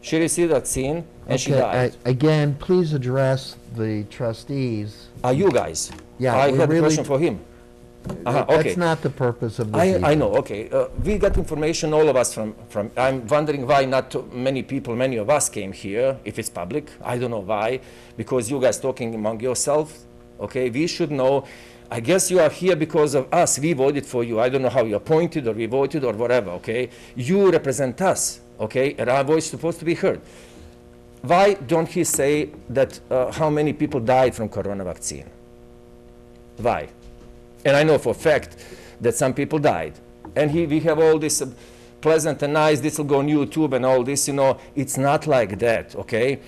She received vaccine and she died. Again, please address the trustees. You guys? Yeah, I we had a really- question for him. Okay. That's not the purpose of this I evening. know, okay. We got information, all of us from, I'm wondering why not too many people, many of us came here, if it's public. I don't know why, because you guys talking among yourself, okay? We should know. I guess you are here because of us. We voted for you. I don't know how you appointed or we voted or whatever, okay? You represent us, okay? And our voice is supposed to be heard. Why don't he say that how many people died from corona vaccine? Why? And I know for a fact that some people died. And we have all this pleasant and nice, this will go on YouTube and all this, you know. It's not like that, okay?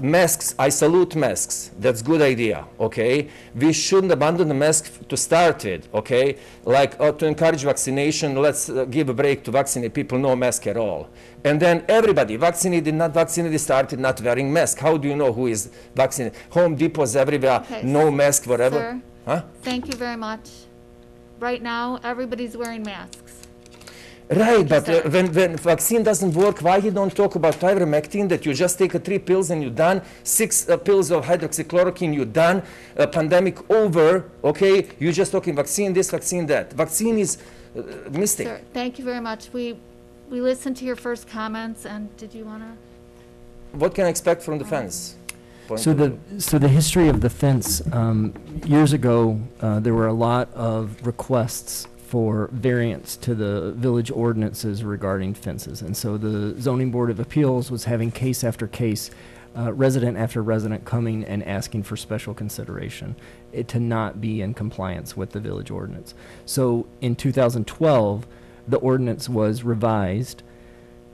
Masks, I salute masks. That's good idea, okay? We shouldn't abandon the mask to start with, okay? Like to encourage vaccination, let's give a break to vaccinate people, no mask at all. And then everybody, vaccinated, not vaccinated, started not wearing mask. How do you know who is vaccinated? Home Depots everywhere, Okay, no mask, whatever. Sir, Huh? thank you very much. Right now, everybody's wearing masks. Right, but sir. when vaccine doesn't work, why you don't talk about ivermectin, that you just take 3 pills and you're done, 6 pills of hydroxychloroquine, you're done, pandemic over, okay? You're just talking vaccine this, vaccine that. Vaccine is mistake. Sir, thank you very much. We listened to your first comments, and did you want to? What can I expect from the fence? So the history of the fence, years ago, there were a lot of requests for variance to the village ordinances regarding fences. And so the Zoning Board of Appeals was having case after case, resident after resident coming and asking for special consideration to not be in compliance with the village ordinance. So in 2012, the ordinance was revised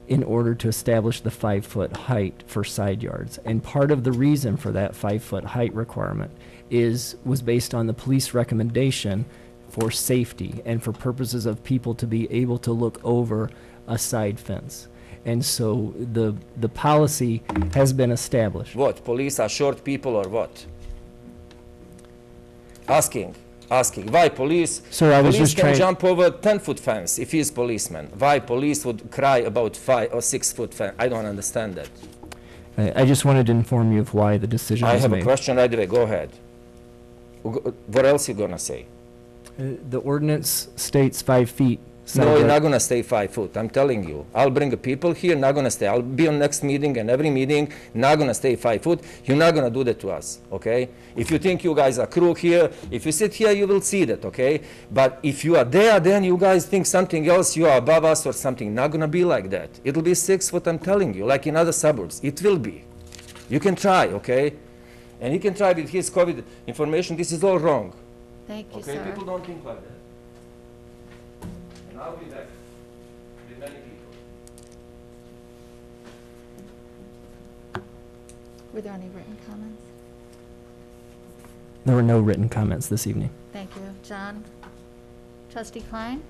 in order to establish the 5-foot height for side yards. And part of the reason for that 5-foot height requirement was based on the police recommendation for safety and for purposes of people to be able to look over a side fence. And so the policy has been established. What, police are short people or what? Asking, why police? Sir, I was police just can trying- jump over 10-foot fence if he is policeman. Why police would cry about 5 or 6-foot fence? I don't understand that. I just wanted to inform you of why the decision I was have made. a question right away. Go ahead. What else you gonna say? The ordinance states 5 feet. side No, you're yard. not gonna stay 5 foot, I'm telling you. I'll bring the people here, not gonna stay. I'll be on next meeting and every meeting, not gonna stay 5 foot. You're not gonna do that to us, okay? If you think you guys are crew here, if you sit here, you will see that, okay? But if you are there, then you guys think something else, you are above us or something. Not gonna be like that. It'll be 6 foot, I'm telling you, like in other suburbs. It will be. You can try, okay? And he can try with his COVID information. This is all wrong. Thank you, Okay, sir. people don't think like that. And I'll be back with many people. Were there any written comments? There were no written comments this evening. Thank you. John? Trustee Klein?